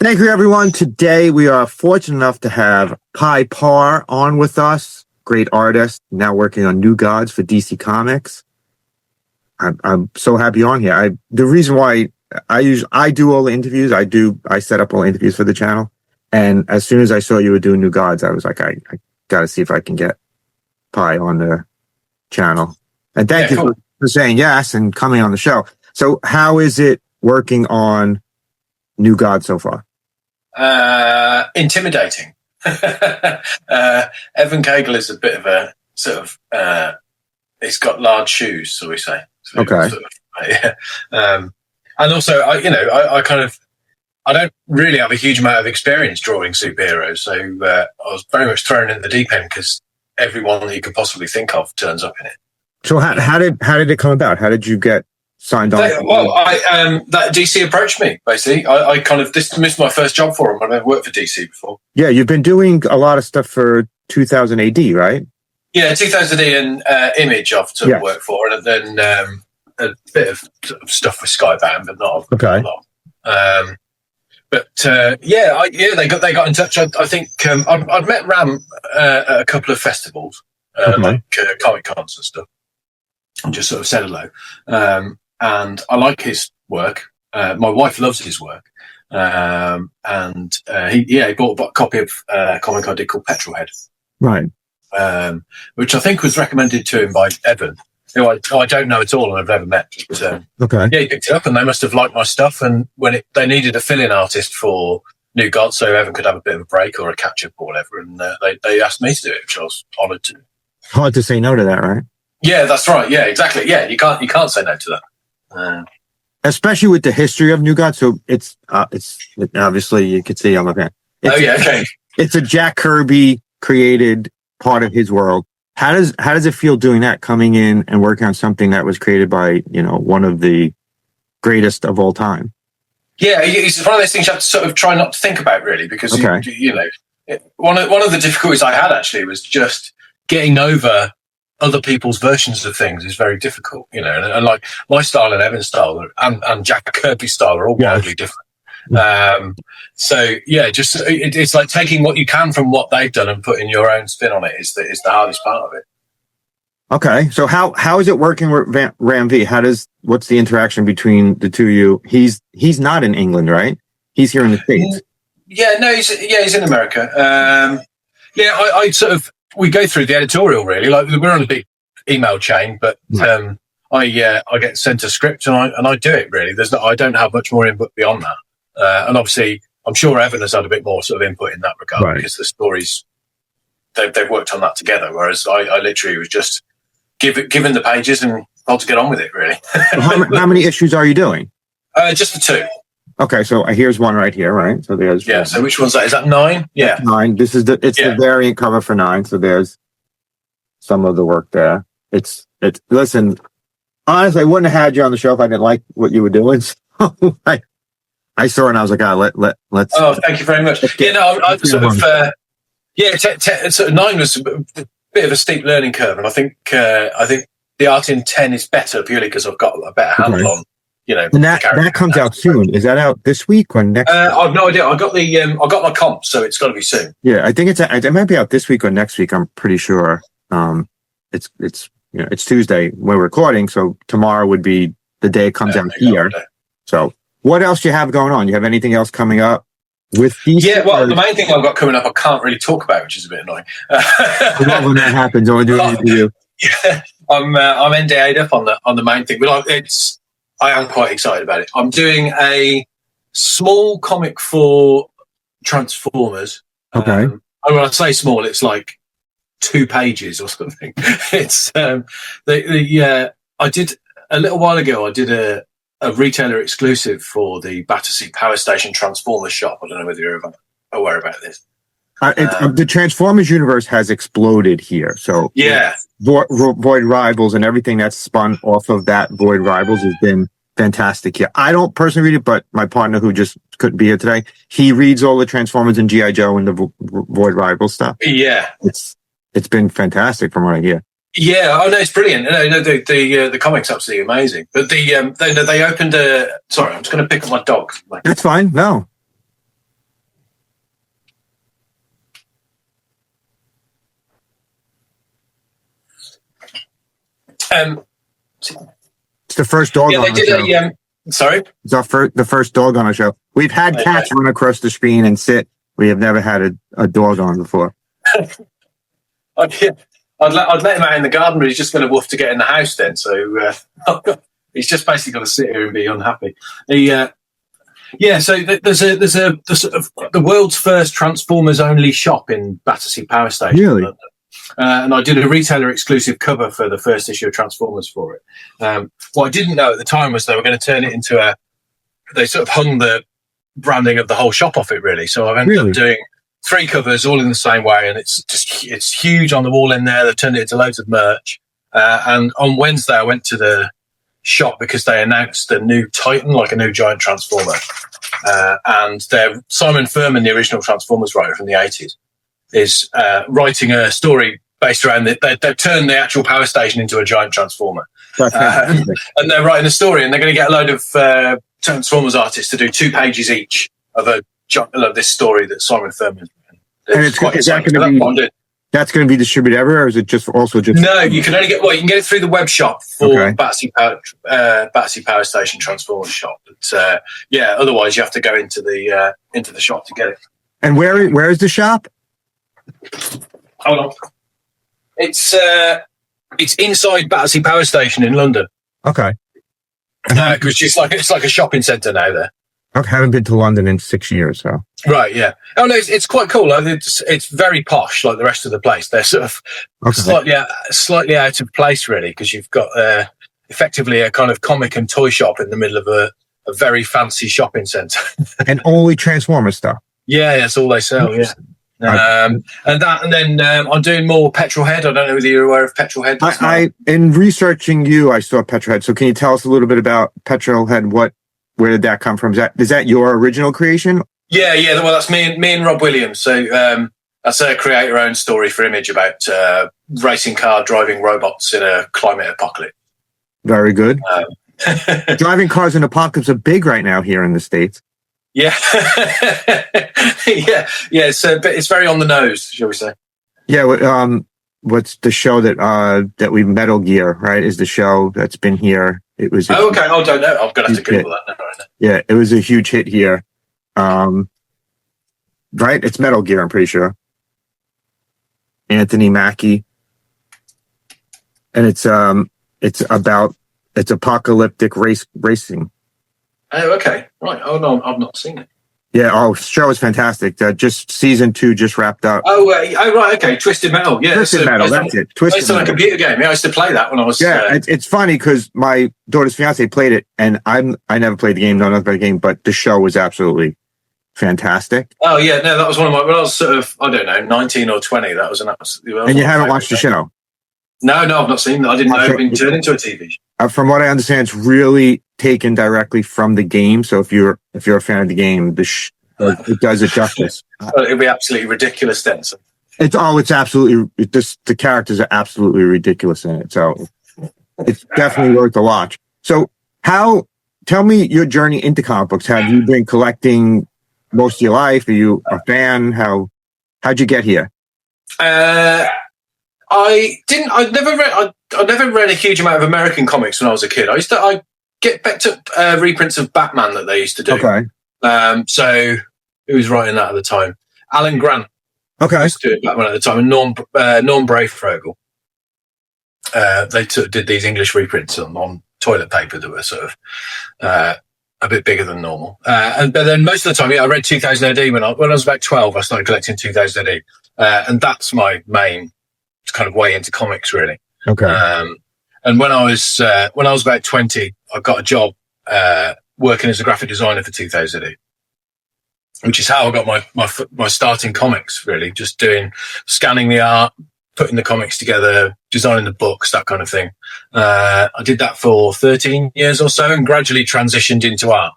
Thank you, everyone. Today, we are fortunate enough to have Pye Parr on with us. Great artist, now working on New Gods for DC Comics. I'm so happy you're on here. The reason why I do all the interviews, I set up all the interviews for the channel. And as soon as I saw you were doing New Gods, I was like, I got to see if I can get Pye on the channel. And thank you for saying yes and coming on the show. So how is it working on New Gods so far? Intimidating. Evan Cagle is a bit of a sort of he's got large shoes, so we say. So okay. Sort of, yeah. And also, I don't really have a huge amount of experience drawing superheroes, so I was very much thrown in the deep end because everyone that you could possibly think of turns up in it. So how did it come about? How did you get signed on? That DC approached me, basically. This was my first job for them. I've never worked for DC before. Yeah, you've been doing a lot of stuff for 2000 AD, right? Yeah, 2000 AD and Image I've sort of worked for, and then a bit of sort of stuff with Skybound, but not a lot. They got in touch. I think I'd met Ram at a couple of festivals, like Comic Cons and stuff, and just sort of said hello. And I like his work. My wife loves his work. He bought a copy of a comic I did called Petrol Head. Right. Which I think was recommended to him by Evan, who I don't know at all and I've never met. But, yeah, he picked it up and they must have liked my stuff. And when they needed a fill-in artist for New Gods, so Evan could have a bit of a break or a catch-up or whatever, and they asked me to do it, which I was honoured to. Hard to say no to that, right? Yeah, that's right. Yeah, exactly. Yeah, you can't say no to that. Especially with the history of New God. So it's obviously you could see I'm a fan. It's a Jack Kirby created part of his world. How does it feel doing that, coming in and working on something that was created by, one of the greatest of all time? Yeah, it's one of those things you have to sort of try not to think about, really, because one of the difficulties I had actually was just getting over other people's versions of things is very difficult, and like my style and Evan's style and Jack Kirby's style are all wildly different. It's like taking what you can from what they've done and putting your own spin on it is the hardest part of it. Okay, so how is it working with Ram V? What's the interaction between the two of you? He's not in England, right? He's here in the States. Yeah, no, he's in America. I sort of. We go through the editorial, really. Like we're on a big email chain, but I get sent a script and I do it. Really, I don't have much more input beyond that. And obviously, I'm sure Evan has had a bit more sort of input in that regard because the stories they've worked on that together. Whereas I literally was just given the pages and told to get on with it. Really. How many issues are you doing? Just the 2. Okay, so here's one right here, right? So there's one. So which one's that? Is that 9? Yeah, 9. This is the variant cover for 9. So there's some of the work there. It's. Listen, honestly, I wouldn't have had you on the show if I didn't like what you were doing. So I saw it and I was like, let's. Oh, thank you very much. Yeah, no, I sort of. Sort of 9 was a bit of a steep learning curve, and I think the art in 10 is better purely because I've got a better handle on. And that comes out soon. Is that out this week or next? I've no idea. I got my comp, so it's got to be soon. Yeah, I think it might be out this week or next week. I'm pretty sure. It's Tuesday when we're recording, so tomorrow would be the day it comes out here. So, what else do you have going on? You have anything else coming up with these? Yeah, well, the main thing I've got coming up, I can't really talk about, which is a bit annoying. I love when that happens. I want to do it to you. Yeah, I'm NDA'd up on the main thing, but I am quite excited about it. I'm doing a small comic for Transformers. Okay. And when I say small, it's like 2 pages or something. It's I did a little while ago. I did a retailer exclusive for the Battersea Power Station Transformers shop. I don't know whether you're aware about this. The Transformers universe has exploded here. So yeah, Void Rivals and everything that's spun off of that Void Rivals has been fantastic here. I don't personally read it, but my partner who just couldn't be here today, he reads all the Transformers and G.I. Joe and the Void Rivals stuff. Yeah, it's been fantastic from what I hear. Yeah, oh no, it's brilliant. No, the comic's absolutely amazing. But they opened a. Sorry, I'm just going to pick up my dog. That's fine. No. Um, It's the first dog yeah, on they our did show. Sorry. It's the first dog on our show. We've had cats run across the screen and sit. We have never had a dog on before. I'd let him out in the garden, but he's just going to woof to get in the house then. So he's just basically got to sit here and be unhappy. So there's the world's first Transformers only shop in Battersea Power Station. Really? And I did a retailer exclusive cover for the first issue of Transformers for it. What I didn't know at the time was they were going to turn it into they sort of hung the branding of the whole shop off it, really. So I've ended up doing 3 covers all in the same way, and it's huge on the wall in there. They've turned it into loads of merch. And on Wednesday, I went to the shop because they announced a new Titan, like a new giant Transformer. And Simon Furman, the original Transformers writer from the 80s, is writing a story based around it. They've turned the actual power station into a giant Transformer. And they're writing a story, and they're going to get a load of Transformers artists to do 2 pages each of this story that Simon Furman. And that's going to be distributed everywhere, or is it just? No, you can only you can get it through the web shop for Battersea Power Station Transformers shop. But otherwise you have to go into the shop to get it. And where is the shop? Hold on. It's inside Battersea Power Station in London. Okay. Because it's like a shopping centre now there. I haven't been to London in 6 years, so. Right, yeah. Oh no, it's quite cool. Like, it's very posh, like the rest of the place. They're sort of slightly out of place, really, because you've got effectively a kind of comic and toy shop in the middle of a very fancy shopping centre. And only Transformers stuff. Yeah, that's all they sell. Yeah. And then I'm doing more Petrol Head. I don't know whether you're aware of Petrol Head. In researching you, I saw Petrol Head. So can you tell us a little bit about Petrol Head? Where did that come from? Is that your original creation? Yeah. Well, that's me and Rob Williams. So that's a create-your-own story for Image about racing car driving robots in a climate apocalypse. Very good. Driving cars in apocalypse are big right now here in the States. Yeah. yeah. It's very on the nose, shall we say? Yeah. What's the show that we Metal Gear, right? Is the show that's been here. It was. Okay. I don't know. I'm going to have to Google that now. Yeah, it was a huge hit here. Right? It's Metal Gear, I'm pretty sure. Anthony Mackie. And it's apocalyptic racing. Oh, okay. Right. Oh, no, I've not seen it. Yeah, the show is fantastic. Just season 2 just wrapped up. Right, okay. Twisted Metal. Yeah, Twisted Metal, that's it. Based on a computer game. Yeah, I used to play that when I was... Yeah, it's funny because my daughter's fiance played it, and I never played the game, know nothing about the game, but the show was absolutely fantastic. Oh, yeah, no, that was one of my... When I was sort of, I don't know, 19 or 20, that was an absolute... And you haven't watched the show? No, I've not seen that. I didn't know it had been turned into a TV show. From what I understand, it's really taken directly from the game. So if you're a fan of the game, it does it justice. It'd be absolutely ridiculous then. So. The characters are absolutely ridiculous in it. So it's definitely worth a watch. So tell me your journey into comic books. Have you been collecting most of your life? Are you a fan? How'd you get here? I never read a huge amount of American comics when I was a kid. I get back to reprints of Batman that they used to do. Okay. So who was writing that at the time? Alan Grant. Okay. Used to do Batman at the time, and Norm Brayfrogel. They did these English reprints on toilet paper that were sort of a bit bigger than normal. But then most of the time, I read 2000 AD when I was about 12. I started collecting 2000 AD, and that's my main kind of way into comics, really. Okay. And when I was about 20, I got a job working as a graphic designer for 2000 AD, which is how I got my start in comics, really. Just scanning the art, putting the comics together, designing the books, that kind of thing. I did that for 13 years or so and gradually transitioned into art.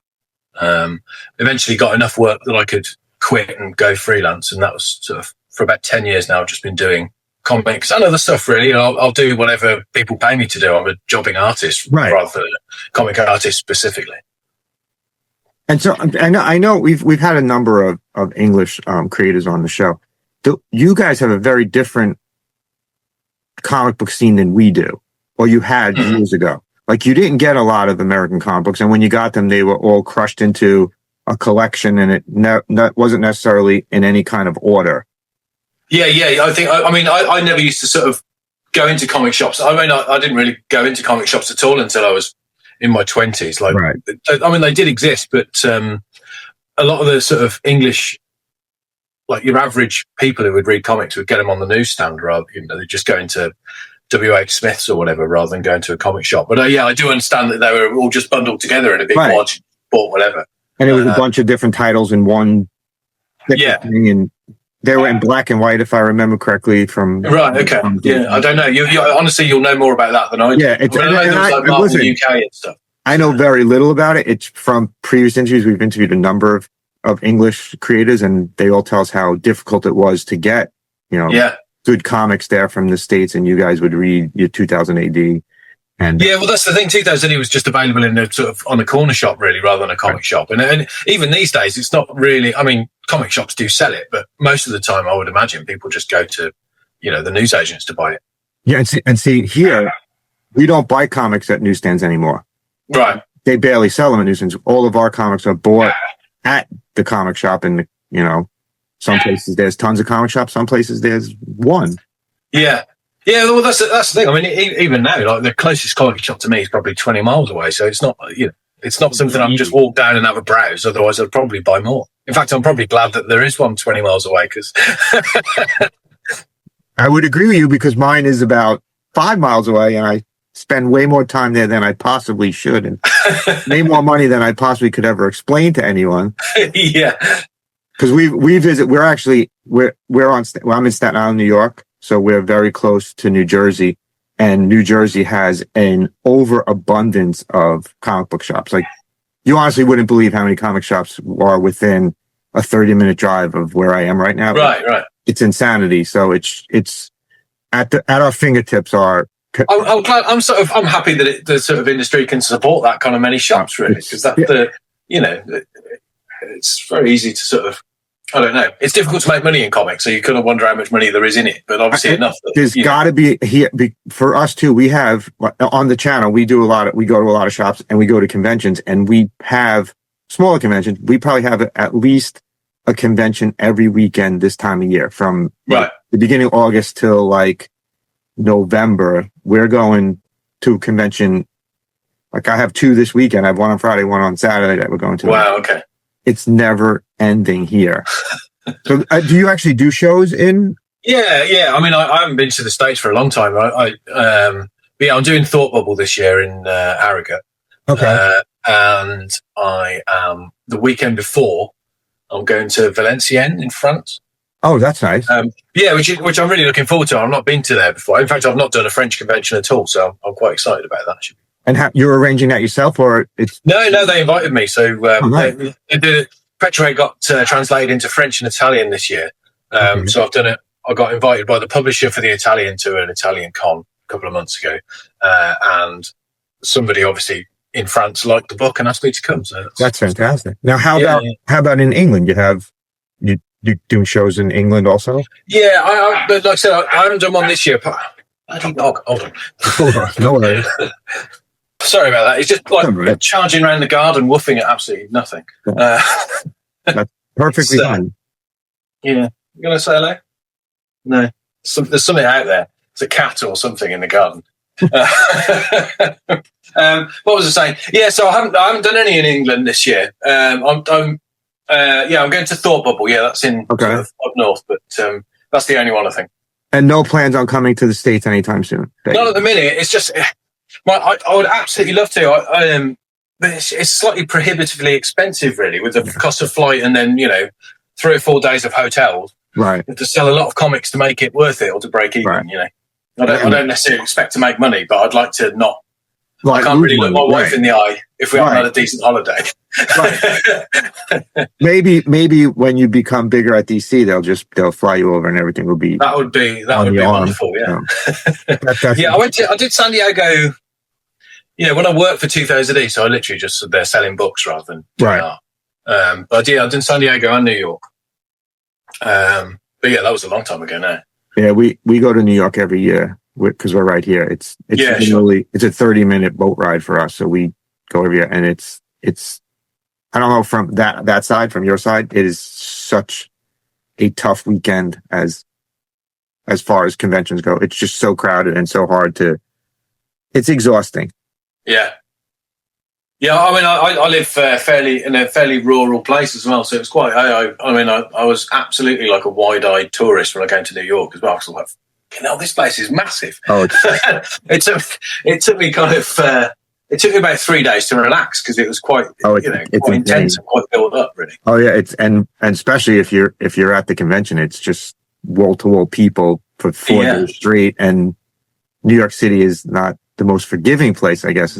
Eventually got enough work that I could quit and go freelance. And that was sort of for about 10 years now. I've just been doing comics and other stuff, really. I'll do whatever people pay me to do. I'm a jobbing artist, right, rather than a comic artist specifically. And so I know we've had a number of English creators on the show. You guys have a very different comic book scene than we do. or you had years ago. Like, you didn't get a lot of American comic books, and when you got them, they were all crushed into a collection, and it wasn't necessarily in any kind of order. Yeah. I never used to sort of go into comic shops. I mean, I didn't really go into comic shops at all until I was in my 20s. Like, right. I mean, they did exist, but a lot of the sort of English, like your average people who would read comics would get them on the newsstand rather, they'd just go into WH Smith's or whatever rather than going to a comic shop. But I do understand that they were all just bundled together in a big watch, bought whatever. And it was a bunch of different titles in one thing, and they were in black and white, if I remember correctly. Right, okay. I don't know. You honestly, you'll know more about that than I do. Yeah, UK and stuff. I know very little about it. It's from previous interviews. We've interviewed a number of English creators, and they all tell us how difficult it was to get, good comics there from the States, and you guys would read your 2000 AD. And well, that's the thing. 2000 AD was just available in a sort of on a corner shop, really, rather than a comic shop. And even these days, it's not really. I mean, comic shops do sell it, but most of the time, I would imagine people just go to, the newsagents to buy it. Yeah, and see here, we don't buy comics at newsstands anymore. Right. They barely sell them at newsstands. All of our comics are bought at the comic shop, and some places there's tons of comic shops. Some places there's one. Yeah. Yeah, well, that's the thing. I mean, even now, like the closest comic shop to me is probably 20 miles away. So it's not, it's not something I'm just walk down and have a browse. Otherwise, I'd probably buy more. In fact, I'm probably glad that there is one 20 miles away because I would agree with you, because mine is about 5 miles away, and I spend way more time there than I possibly should, and way more money than I possibly could ever explain to anyone. Yeah, because we visit. I'm in Staten Island, New York. So we're very close to New Jersey, and New Jersey has an overabundance of comic book shops. Like, you honestly wouldn't believe how many comic shops are within a 30-minute drive of where I am right now. Right. It's insanity. So it's at our fingertips are. I'm glad. I'm happy that the sort of industry can support that kind of many shops, really, because it's very easy to sort of. I don't know. It's difficult to make money in comics, so you kind of wonder how much money there is in it. But obviously, enough. There's got to be here for us too. We have on the channel. We go to a lot of shops, and we go to conventions, and we have smaller conventions. We probably have at least a convention every weekend this time of year, from the beginning of August till like November. We're going to a convention. Like, I have 2 this weekend. I have one on Friday, one on Saturday that we're going to. Wow. Okay. It's never ending here. So do you actually do shows in? Yeah. I mean, I haven't been to the States for a long time. I'm doing Thought Bubble this year in Harrogate. Okay. And I am the weekend before, I'm going to Valenciennes in France. Oh, that's nice. Which I'm really looking forward to. I've not been to there before. In fact, I've not done a French convention at all, so I'm quite excited about that. And you're arranging that yourself, or it's? No, they invited me. So Petrol Head got translated into French and Italian this year. So I've done it. I got invited by the publisher for the Italian to an Italian con a couple of months ago, and somebody obviously in France liked the book and asked me to come. So that's fantastic. Now, how about in England? You doing shows in England also? Yeah, but like I said, I haven't done one this year. Hold on. No worries. Sorry about that. It's just like charging around the garden, woofing at absolutely nothing. That's perfectly fine. Yeah. You going to say hello? No. There's something out there. It's a cat or something in the garden. What was I saying? Yeah, so I haven't done any in England this year. I'm going to Thought Bubble. Yeah, that's in sort of up north, but that's the only one, I think. And no plans on coming to the States anytime soon? Not at the minute. It's just, I would absolutely love to. But it's slightly prohibitively expensive, really, with the cost of flight and then 3 or 4 days of hotels. Right. You have to sell a lot of comics to make it worth it or to break even. Right. I don't necessarily expect to make money, but I'd like to not. I can't really look my wife in the eye if we haven't had a decent holiday. Right. maybe when you become bigger at DC, they'll fly you over and everything will be. That would be wonderful. Yeah. I did San Diego. When I worked for 2000 AD, so I literally just stood there selling books rather than art. But I did San Diego and New York. But yeah, that was a long time ago now. Yeah, we go to New York every year. because we're right here. It's Yeah, literally it's a 30-minute boat ride for us. So we go over here, and it's I don't know from that side, from your side, it is such a tough weekend as far as conventions go. It's just so crowded and so hard to. It's exhausting. Yeah. Yeah, I mean, I live in a fairly rural place as well, so it's quite. I was absolutely like a wide-eyed tourist when I came to New York as well. So I was like, this place is massive. Oh, it took me it took me about 3 days to relax because it was quite quite intense and quite built up, really. Oh yeah, it's and especially if you're at the convention, it's just wall to wall people for 4 days straight, and New York City is not the most forgiving place, I guess.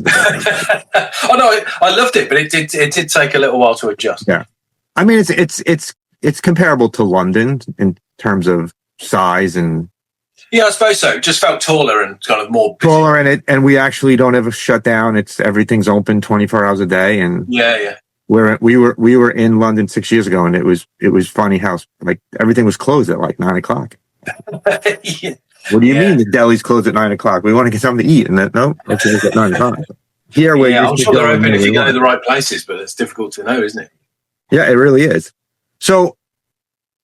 Oh no, I loved it, but it did take a little while to adjust. Yeah, I mean it's comparable to London in terms of size and. Yeah, I suppose so. It just felt taller and kind of more busy. Taller in it, and we actually don't ever shut down. Everything's open 24 hours a day, and we were in London 6 years ago, and it was funny how like everything was closed at like 9 o'clock. Yeah. What do you mean the deli's closed at 9 o'clock? We want to get something to eat, and no, it's at 9 o'clock. Here, I'm sure they're open if you go to the right places, but it's difficult to know, isn't it? Yeah, it really is. So,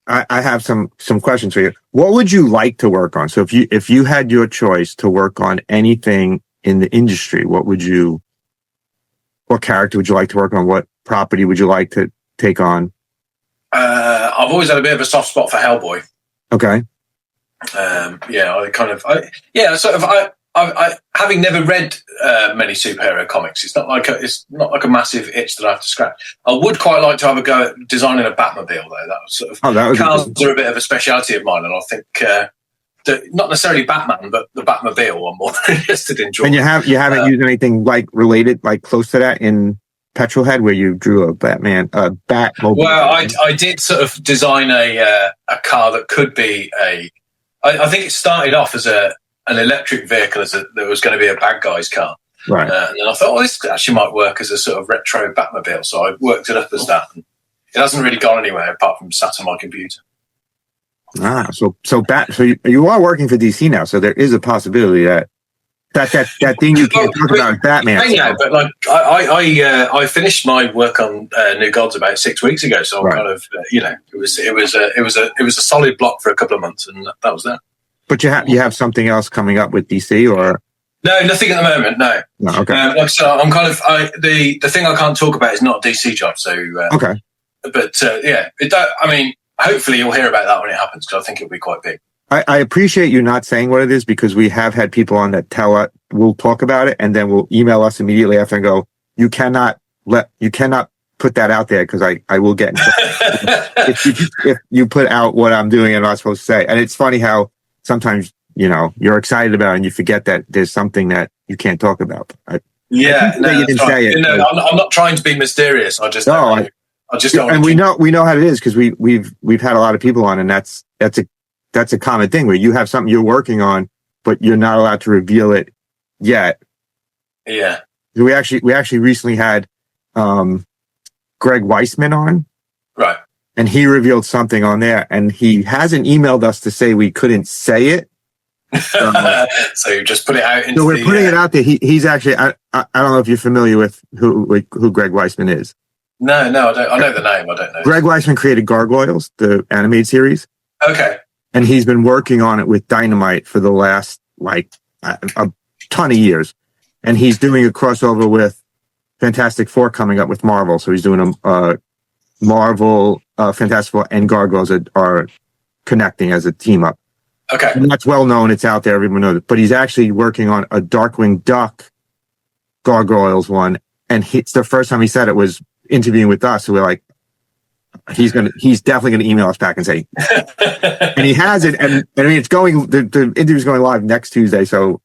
I have some questions for you. What would you like to work on? So, if you had your choice to work on anything in the industry, what character would you like to work on? What property would you like to take on? I've always had a bit of a soft spot for Hellboy. Okay. I having never read many superhero comics, it's not like a massive itch that I have to scratch. I would quite like to have a go at designing a Batmobile, though. That was sort of cars are a bit of a speciality of mine, and I think not necessarily Batman, but the Batmobile I'm more interested in drawing. And you haven't used anything like related, like close to that in Petrol Head, where you drew a Batmobile. Well, I did sort of design a car that could be I think it started off as an electric vehicle that was going to be a bad guy's car. Right. And then I thought, this actually might work as a sort of retro Batmobile. So I worked it up as that. And it hasn't really gone anywhere apart from sat on my computer. So you are working for DC now. So there is a possibility that thing you can't talk about is Batman. Yeah, but like I finished my work on New Gods about 6 weeks ago. So I'm kind of it was a solid block for a couple of months, and that was that. But you have something else coming up with DC, or no? Nothing at the moment. No. Okay. So I'm kind of the thing I can't talk about is not a DC job. So okay. But I mean, hopefully you'll hear about that when it happens, because I think it'll be quite big. I appreciate you not saying what it is, because we have had people on that tell us we'll talk about it, and then we'll email us immediately after and go, you cannot put that out there, because I will get in trouble if you put out what I'm doing and I'm not supposed to say. And it's funny how sometimes you're excited about it and you forget that there's something that you can't talk about. You didn't say it. I'm not trying to be mysterious. I just don't know. And we know how it is, because we've had a lot of people on, and that's a common thing where you have something you're working on, but you're not allowed to reveal it yet. Yeah. We actually recently had Greg Weisman on. Right. And he revealed something on there, and he hasn't emailed us to say we couldn't say it. So you just put it out. So we're putting it out there. He's actually, I don't know if you're familiar with who Greg Weisman is. No, I don't. I know the name. I don't know. Greg Weisman created Gargoyles, the animated series. Okay. And he's been working on it with Dynamite for the last, a ton of years. And he's doing a crossover with Fantastic Four coming up with Marvel. So he's doing a Marvel, Fantastic Four, and Gargoyles are connecting as a team up. Okay. And that's well known. It's out there. Everyone knows it. But he's actually working on a Darkwing Duck Gargoyles one. And it's the first time he said it was interviewing with us. So we're like, he's definitely gonna email us back and say, and he has it, and I mean the interview's going live next Tuesday. So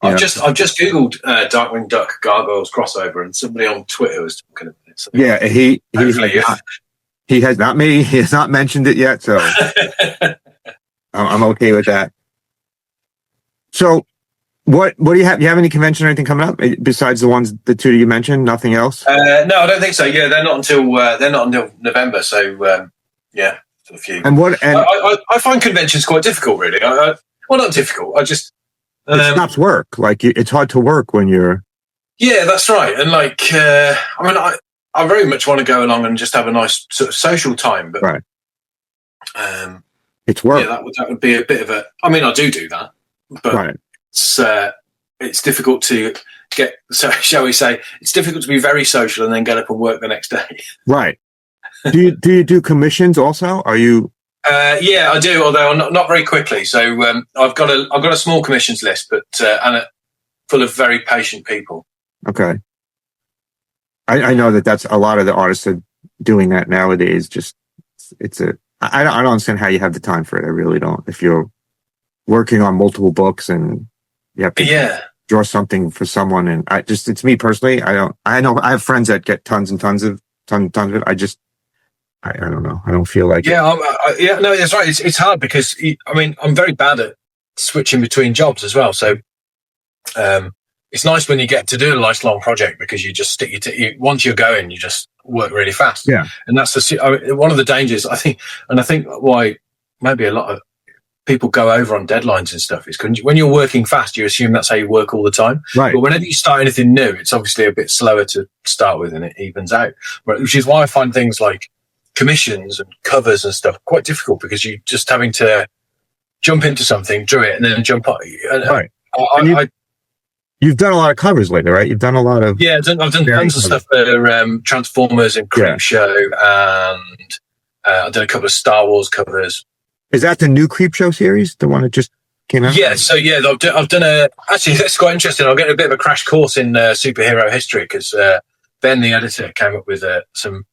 I've just googled Darkwing Duck Gargoyles crossover, and somebody on Twitter was talking about it. So yeah, he has not mentioned it yet, so I'm okay with that. So what do you have? Do you have any convention or anything coming up besides the two that you mentioned? Nothing else? No, I don't think so. Yeah, they're not until November. So a few. And I find conventions quite difficult, really. Well, not difficult. It stops work. Like it's hard to work when you're. Yeah, that's right. And like, I mean, I very much want to go along and just have a nice sort of social time, but Right. It's work. Yeah, that would be a bit of a. I mean, I do that, but Right. It's difficult to get. So, shall we say, it's difficult to be very social and then get up and work the next day. Right. Do you do commissions also? Are you? Yeah, I do, although not very quickly. So I've got a small commissions list, but full of very patient people. Okay. I know that's a lot of the artists are doing that nowadays. Just I don't understand how you have the time for it. I really don't. If you're working on multiple books and you have to draw something for someone, and it's me personally. I know I have friends that get tons and tons of it. I don't know. I don't feel like no, that's right. It's hard because I mean I'm very bad at switching between jobs as well. So it's nice when you get to do a nice long project because you just stick once you're going, you just work really fast. Yeah, and that's one of the dangers I think, and I think why maybe a lot of people go over on deadlines and stuff is because when you're working fast, you assume that's how you work all the time. Right. But whenever you start anything new, it's obviously a bit slower to start with, and it evens out. Which is why I find things like commissions and covers and stuff quite difficult because you're just having to jump into something, do it, and then jump up. Right. You've done a lot of covers lately, right? You've done a lot of I've done tons of stuff for Transformers and Creepshow, and I've done a couple of Star Wars covers. Is that the new Creepshow series, the one that just came out? Yeah, so I've done actually that's quite interesting. I'll get a bit of a crash course in superhero history because Ben, the editor, came up with some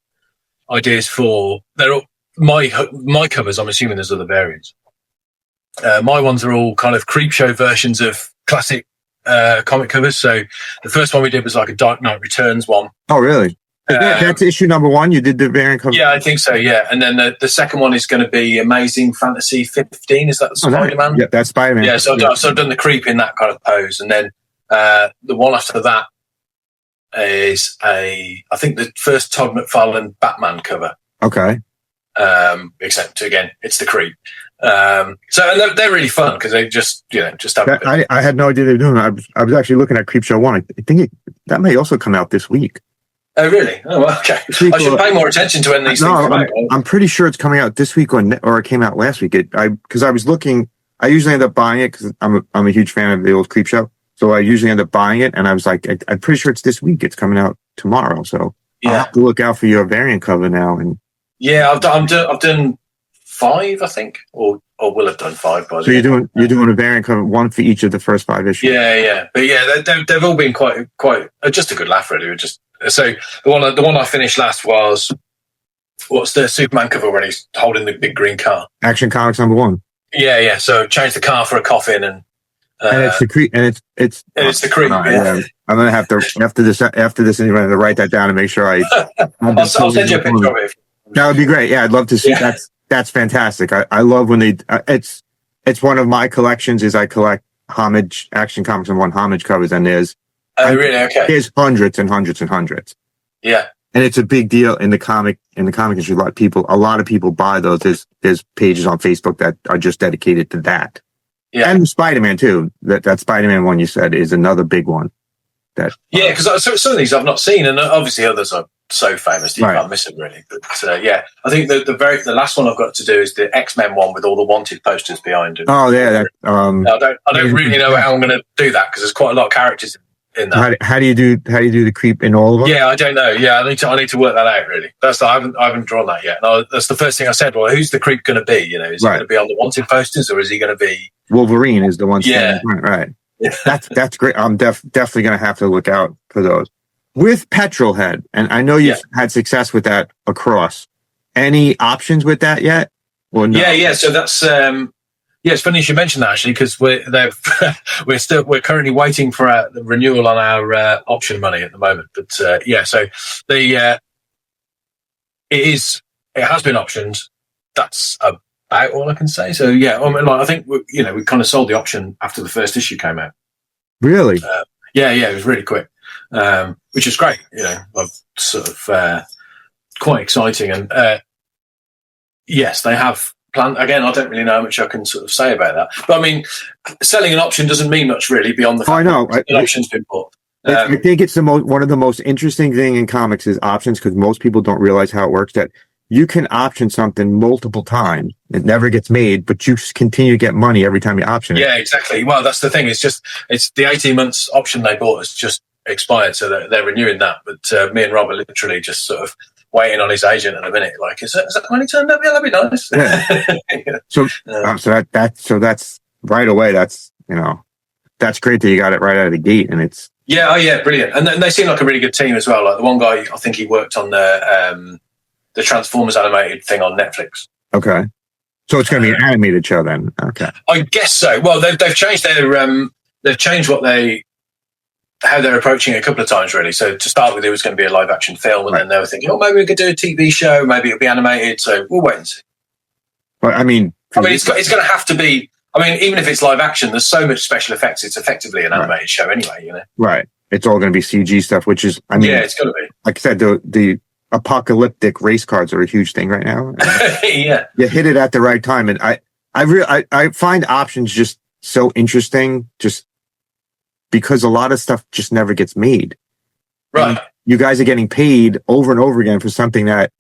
ideas for my covers. I'm assuming there's other variants. My ones are all kind of Creepshow versions of classic comic covers. So the first one we did was like a Dark Knight Returns one. Oh, really? That's issue number 1. You did the variant cover. Yeah, I think so. Yeah, and then the second one is going to be Amazing Fantasy 15. Is that Spider-Man? Yeah, that's Spider-Man. Yeah, so I've done the creep in that kind of pose, and then the one after that is I think the first Todd McFarlane Batman cover. Okay. Except again, it's the creep. So they're really fun because they just have. I had no idea they were doing it. I was actually looking at Creepshow 1. I think that may also come out this week. Oh, really? Oh, well, okay. I should pay more attention to when these things come out. I'm pretty sure it's coming out this week or it came out last week. Because I was looking, I usually end up buying it because I'm a huge fan of the old Creepshow. So I usually end up buying it, and I was like, I'm pretty sure it's this week. It's coming out tomorrow. So I'll have to look out for your variant cover now. And yeah, I've done 5, I think, or will have done 5 by the So you're doing a variant cover, 1 for each of the first 5 issues. Yeah, but yeah, they've all been quite just a good laugh, really. So the one I finished last was what's the Superman cover when he's holding the big green car? Action Comics number 1. Yeah. So change the car for a coffin, and it's the creep, and it's the creep. Yeah. I'm gonna have to after this, I'm gonna write that down and make sure I'll send you a picture of it. That would be great. Yeah, I'd love to see. Yeah. That's fantastic. I love when they. It's one of my collections. Is I collect Homage Action Comics and 1 Homage covers, and there's. Oh, really? Okay. There's hundreds and hundreds and hundreds. Yeah. And it's a big deal in the comic industry. A lot of people buy those. There's pages on Facebook that are just dedicated to that. Yeah. And Spider-Man too. That Spider-Man one you said is another big one. Yeah, because some of these I've not seen, and obviously others are so famous that you can't miss them really. But yeah, I think the last one I've got to do is the X-Men one with all the wanted posters behind it. Oh yeah. I don't really know how I'm going to do that because there's quite a lot of characters in that. How do you do the creep in all of them? Yeah, I don't know. Yeah, I need to work that out really. I haven't drawn that yet. No, that's the first thing I said. Well, who's the creep going to be? Is he going to be on the wanted posters, or is he going to be Wolverine? Is the one? Yeah, right. Yeah. That's great. I'm definitely going to have to look out for those. With Petrol Head, and I know you've had success with that across. Any options with that yet? Or no? Yeah. So that's it's funny you should mention that actually because we're currently waiting for the renewal on our option money at the moment. But so it has been optioned. That's about all I can say. So yeah, I think we kind of sold the option after the first issue came out. Really? Yeah, it was really quick, which is great. I've sort of quite exciting. And yes, they have plan. Again, I don't really know how much I can sort of say about that. But I mean, selling an option doesn't mean much really beyond the fact I know. that an option's been bought. I think it's one of the most interesting thing in comics is options, because most people don't realize how it works, that you can option something multiple times. It never gets made, but you continue to get money every time you option it. Yeah, exactly. Well, that's the thing. It's the 18 months option they bought has just expired, so they're renewing that. But me and Rob are literally just sort of waiting on his agent at a minute. Like, is that money turned up? Yeah, that'd be nice. Yeah. So that's right away. That's great that you got it right out of the gate, and it's brilliant. And they seem like a really good team as well. Like the one guy, I think he worked on the Transformers animated thing on Netflix. Okay, so it's going to be an animated show then. Okay, I guess so. Well, they've changed they've changed how they're approaching it a couple of times, really. So to start with, it was going to be a live action film, and then they were thinking, maybe we could do a TV show, maybe it'll be animated. So we'll wait and see. Well, it's going to have to be. I mean, even if it's live action, there's so much special effects. It's effectively an animated show anyway, Right. It's all going to be CG stuff, which is, it's going to be. Like I said, the apocalyptic race cars are a huge thing right now. Yeah. You hit it at the right time. And I find options just so interesting, just because a lot of stuff just never gets made. Right. And you guys are getting paid over and over again for something that,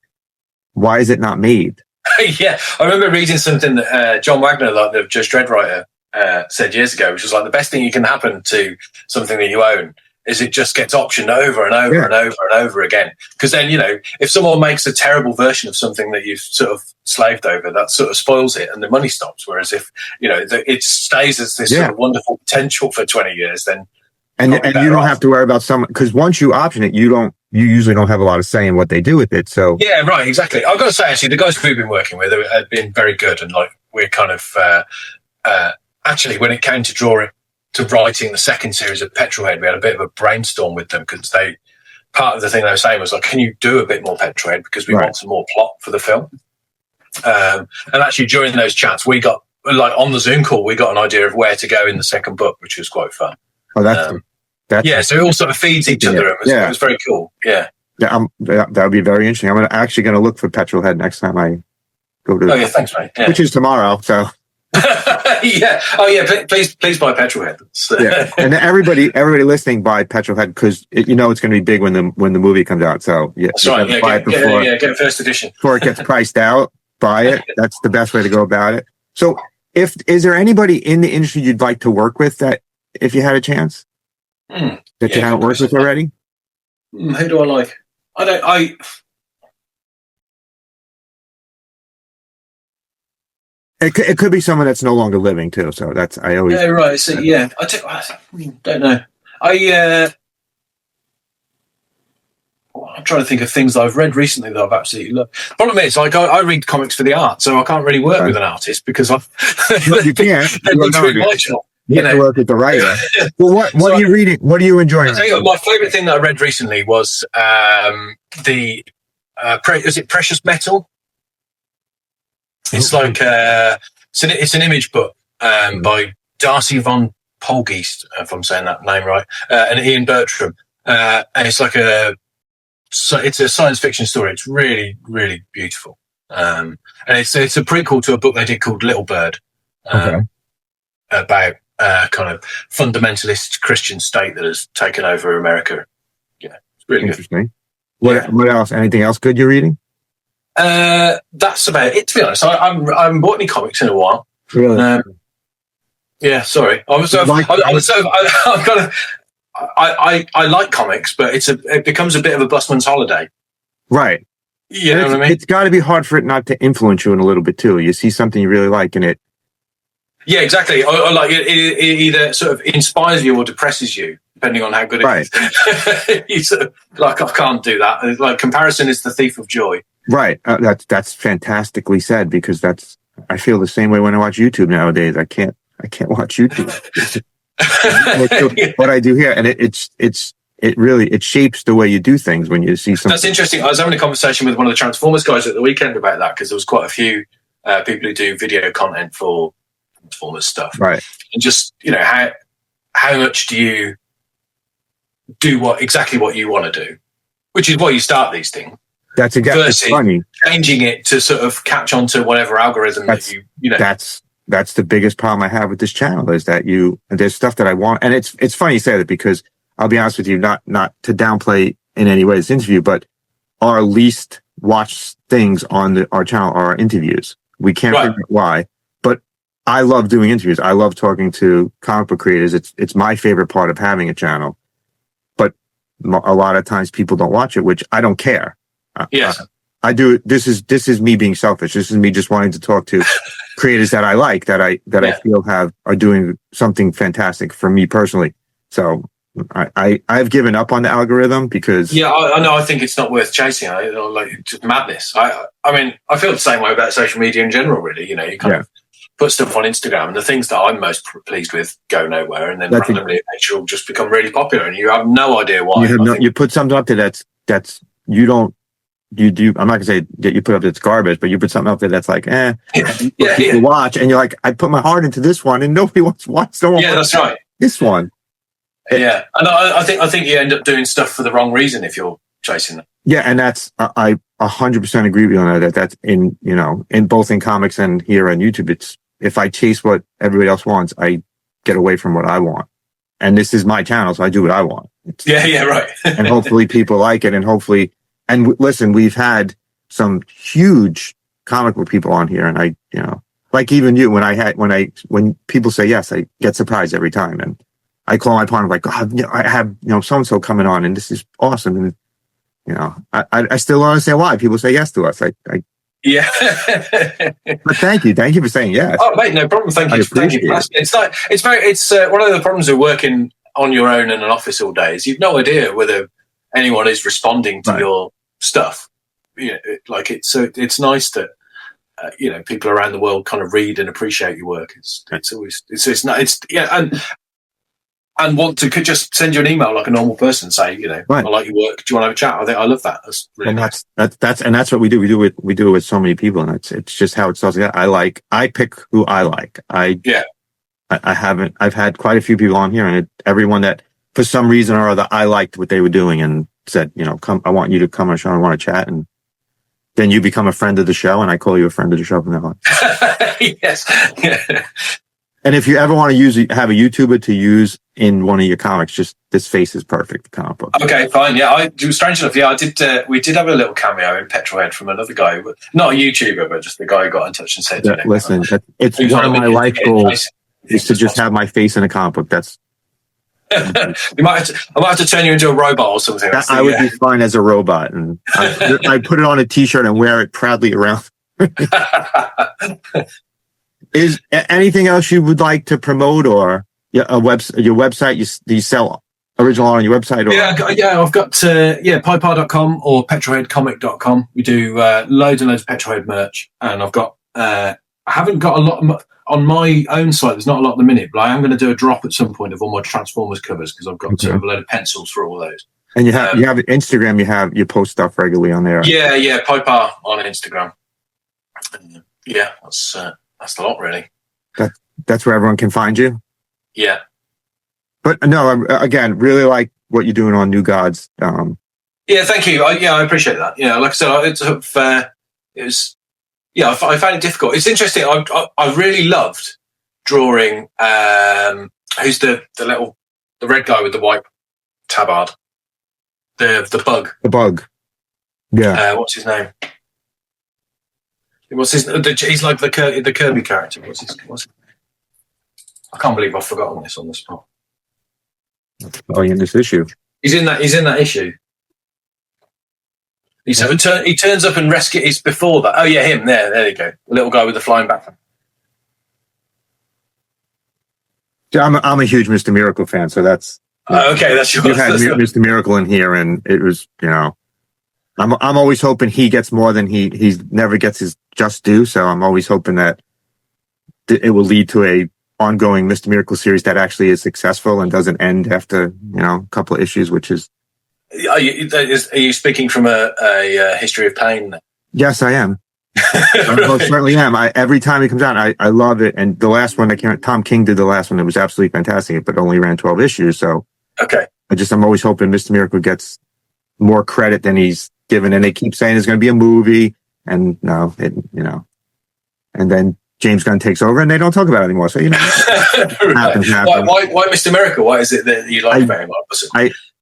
why is it not made? Yeah. I remember reading something that John Wagner, like the Judge Dredd writer, said years ago, which was like the best thing you can happen to something that you own is it just gets optioned over and over and over and over again. Because then, if someone makes a terrible version of something that you've sort of slaved over, that sort of spoils it and the money stops. Whereas if, it stays as this sort of wonderful potential for 20 years, then. And you don't have to worry about someone, because once you option it, you usually don't have a lot of say in what they do with it. So. Yeah, right. Exactly. I've got to say, actually, the guys we've been working with have been very good. And like, we're kind of, actually, when it came to writing the second series of Petrol Head, we had a bit of a brainstorm with them, because part of the thing they were saying was like, can you do a bit more Petrol Head, because we want some more plot for the film. And actually during those chats, we got, like on the Zoom call, we got an idea of where to go in the second book, which was quite fun. Oh, that's so it all sort of feeds each other. It was very cool. Yeah. Yeah, that would be very interesting. I'm actually going to look for Petrol Head next time I go to. Oh yeah, thanks, mate. Yeah. Which is tomorrow, so. Yeah. Oh yeah. Please buy Petrol Head. Yeah. And everybody listening, buy Petrol Head, because it's going to be big when the movie comes out. So that's right. Yeah, get a first edition before it gets priced out. Buy it. That's the best way to go about it. So, is there anybody in the industry you'd like to work with that, if you had a chance, that you haven't worked with already? Who do I like? It could be someone that's no longer living too. So that's I always. Yeah, right. So I don't know. I'm trying to think of things that I've read recently that I've absolutely loved. Problem is, like, I read comics for the art, so I can't really work with an artist because you can't. my job. You have to work with the writer. Well, what are you reading? What are you enjoying? My favourite thing that I read recently was is it Precious Metal? It's like it's an image book by Darcy von Polgeest, if I'm saying that name right, and Ian Bertram, and it's like it's a science fiction story. It's really, really beautiful, and it's a prequel to a book they did called Little Bird, about kind of fundamentalist Christian state that has taken over America. Yeah, it's really interesting. Good. What else? Anything else good you're reading? That's about it. To be honest, I haven't bought any comics in a while. Really? Yeah. Sorry, I like comics, but it becomes a bit of a busman's holiday. Right. You know what I mean? It's got to be hard for it not to influence you in a little bit too. You see something you really like in it. Yeah, exactly. Or like it either sort of inspires you or depresses you, depending on how good it is. You sort of, like, I can't do that. Like, comparison is the thief of joy. Right. That's fantastically said, because I feel the same way when I watch YouTube nowadays. I can't watch YouTube. What I do here, and it really shapes the way you do things when you see something. That's interesting. I was having a conversation with one of the Transformers guys at the weekend about that, because there was quite a few people who do video content for Transformers stuff, right? And just how much do you do exactly what you want to do, which is why you start these things. That's exactly versus funny. changing it to sort of catch on to whatever algorithm that you know. That's the biggest problem I have with this channel is that there's stuff that I want, and it's funny you say that because I'll be honest with you, not to downplay in any way this interview, but our least watched things on our channel are our interviews. We can't figure out why, but I love doing interviews. I love talking to comic book creators. It's my favorite part of having a channel, but a lot of times people don't watch it, which I don't care. Yes. I do. This is me being selfish. This is me just wanting to talk to creators that I like, that I feel are doing something fantastic for me personally. So I've given up on the algorithm because I know. I think it's not worth chasing. Like just madness. I mean, I feel the same way about social media in general. Really, you know, you kind of put stuff on Instagram, and the things that I'm most pleased with go nowhere, and then randomly nature will just become really popular, and you have no idea why. You put something up there that's you don't. You do. I'm not gonna say that you put up that's garbage, but you put something up there that's like, people watch, and you're like, I put my heart into this one, and nobody wants to watch. That's right. This one. Yeah, and I think you end up doing stuff for the wrong reason if you're chasing them. Yeah, and that's I 100% agree with you on that. That's in both in comics and here on YouTube. It's if I chase what everybody else wants, I get away from what I want. And this is my channel, so I do what I want. Right. And hopefully people like it, and hopefully. And listen, we've had some huge comic book people on here, and like even you, when people say yes, I get surprised every time, and I call my partner like, God, I have so and so coming on, and this is awesome, and I still don't understand why people say yes to us. But thank you for saying yes. Oh, mate, no problem. Thank you. It's one of the problems of working on your own in an office all day is you've no idea whether anyone is responding to your stuff. It's nice that people around the world kind of read and appreciate your work. And want to could just send you an email like a normal person, say, I like your work. Do you want to have a chat? I think I love that. That's really nice. That's what we do. We do it with so many people, and it's just how it starts. I pick who I like. I've had quite a few people on here, and everyone that for some reason or other I liked what they were doing and said, come, I want you to come on the show. I want to chat. And then you become a friend of the show, and I call you a friend of the show from now on. Yes. Yeah. And if you ever want to have a YouTuber to use in one of your comics, just this face is perfect comic book. Okay, fine. Yeah, strange enough. Yeah, I did. We did have a little cameo in Petrol Head from another guy, not a YouTuber, but just the guy who got in touch and said, listen, it's one of my life goals is to just have my face in a comic book. That's. I might have to turn you into a robot or something. I would be fine as a robot, and I put it on a T-shirt and wear it proudly around. Is anything else you would like to promote, or your website? Do you sell original art on your website? Or? I've got pyeparr.com or petrolheadcomic.com. We do loads and loads of Petrolhead merch, and I've got I haven't got a lot on my own site. There's not a lot at the minute, but I am going to do a drop at some point of all my Transformers covers because I've got sort of a load of pencils for all those. And you have Instagram. You post stuff regularly on there. Yeah, Pye Parr on Instagram. That's the lot, really. That's where everyone can find you? Yeah. But no, again, really like what you're doing on New Gods. Yeah, thank you. I appreciate that. Like I said, I found it difficult. It's interesting. I really loved drawing, who's the red guy with the white tabard? The bug. The bug. Yeah. What's his name? He's like the Kirby character. What's his I can't believe I've forgotten this on the spot. Oh, in this issue. He's in that issue. He turns up and rescues. He's before that. Oh yeah, him. There you go. The little guy with the flying backpack. Yeah, I'm a huge Mr. Miracle fan, so that's okay. That's yours. You had Mr. Miracle in here, and it was I'm always hoping he gets more than he never gets his just due. So I'm always hoping that it will lead to a ongoing Mr. Miracle series that actually is successful and doesn't end after a couple of issues, which is. Are you speaking from a history of pain? Yes, I am. I most certainly am. Every time it comes out, I love it. And the last one Tom King did the last one. It was absolutely fantastic, but only ran 12 issues. So okay, I'm always hoping Mr. Miracle gets more credit than he's given, and they keep saying there's going to be a movie, and no, and then James Gunn takes over, and they don't talk about it anymore. So right. happens. Why Mr. America? What is it that you like about him?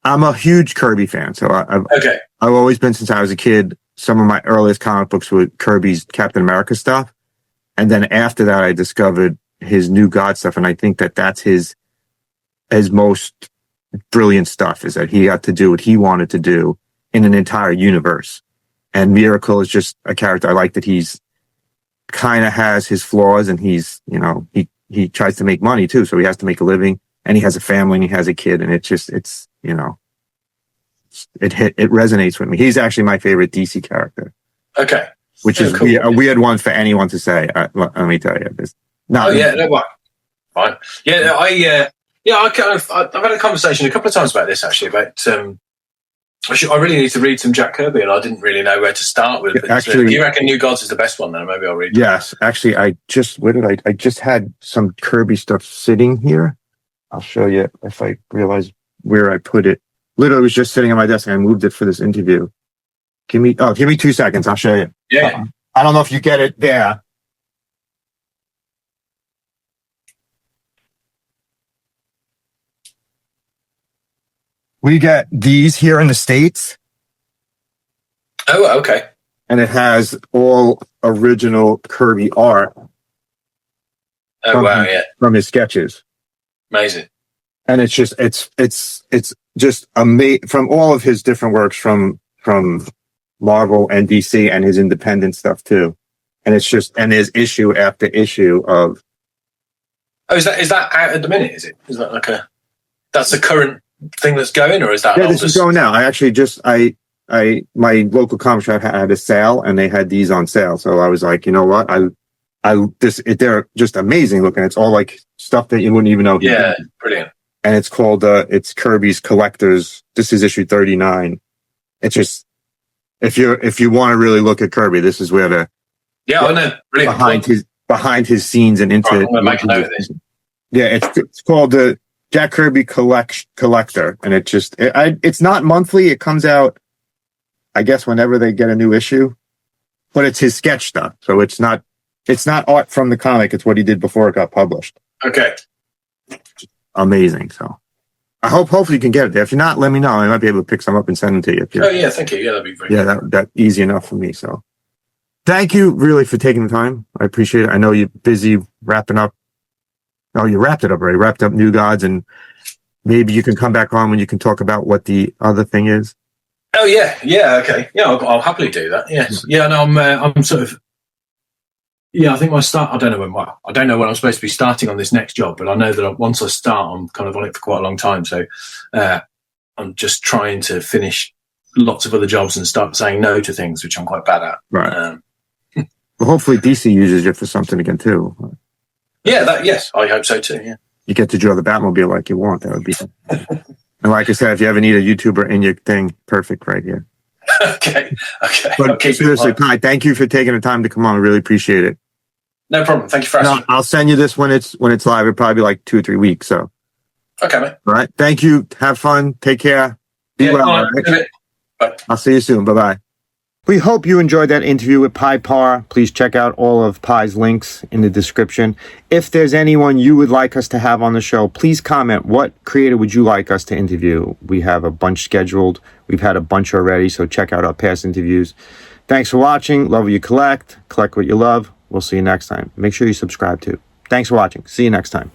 I'm a huge Kirby fan, so I've always been since I was a kid. Some of my earliest comic books were Kirby's Captain America stuff, and then after that, I discovered his New God stuff, and I think that's his most brilliant stuff, is that he got to do what he wanted to do in an entire universe. And Miracle is just a character I like, that he's kind of has his flaws, and he's, he tries to make money too, so he has to make a living, and he has a family, and he has a kid, and it resonates with me. He's actually my favorite DC character. Okay. Which is cool. A weird one for anyone to say. Let me tell you. Fine. Yeah, I've had a conversation a couple of times about this, actually, about I really need to read some Jack Kirby, and I didn't really know where to start with. But actually, you reckon New Gods is the best one? Then maybe I'll read it. Yes, actually, I just had some Kirby stuff sitting here. I'll show you if I realize where I put it. Literally, it was just sitting on my desk, and I moved it for this interview. Give me 2 seconds. I'll show you. Yeah. I don't know if you get it there. We get these here in the States. Oh, okay. And it has all original Kirby art. Oh, wow, yeah. From his sketches. Amazing. And it's just amazing, from all of his different works from Marvel and DC, and his independent stuff too. And there's issue after issue of. Oh, is that out at the minute? Is that that's the current thing that's going, or is that? Yeah, this is going now. I actually my local comic shop had a sale, and they had these on sale. So I was like, you know what? They're just amazing looking. It's all like stuff that you wouldn't even know. Yeah, brilliant. And it's called it's Kirby's Collectors. This is issue 39. It's just, if you want to really look at Kirby, this is where I know, brilliant. behind his scenes and into. I'm gonna make a note of this. Yeah, it's called the Jack Kirby Collector, and it's not monthly. It comes out, I guess, whenever they get a new issue, but it's his sketch stuff. So it's not art from the comic. It's what he did before it got published. Okay. Amazing. So I hopefully you can get it there. If you're not, let me know. I might be able to pick some up and send them to you. Oh yeah, thank you. Yeah, that'd be great. Yeah, that easy enough for me. So thank you really for taking the time. I appreciate it. I know you're busy wrapping up. Oh, you wrapped it up already. Wrapped up New Gods, and maybe you can come back on when you can talk about what the other thing is. Oh yeah, okay, yeah, I'll happily do that. Yes, yeah. No, I'm sort of. Yeah, I think I don't know when I'm supposed to be starting on this next job, but I know that once I start, I'm kind of on it for quite a long time. So I'm just trying to finish lots of other jobs and start saying no to things, which I'm quite bad at. Right. Well, hopefully DC uses you for something again too. Yeah, yes, I hope so too. Yeah. You get to draw the Batmobile like you want. That would be. And like I said, if you ever need a YouTuber in your thing, perfect right here. Okay. But seriously, Pye, thank you for taking the time to come on. I really appreciate it. No problem. Thank you for asking. I'll send you this when it's live. It'll probably be like 2 or 3 weeks. So. Okay, mate. All right. Thank you. Have fun. Take care. Be well. All right. Bye. I'll see you soon. Bye-bye. We hope you enjoyed that interview with Pye Parr. Please check out all of Pye's links in the description. If there's anyone you would like us to have on the show, please comment. What creator would you like us to interview? We have a bunch scheduled. We've had a bunch already, so check out our past interviews. Thanks for watching. Love what you collect. Collect what you love. We'll see you next time. Make sure you subscribe too. Thanks for watching. See you next time.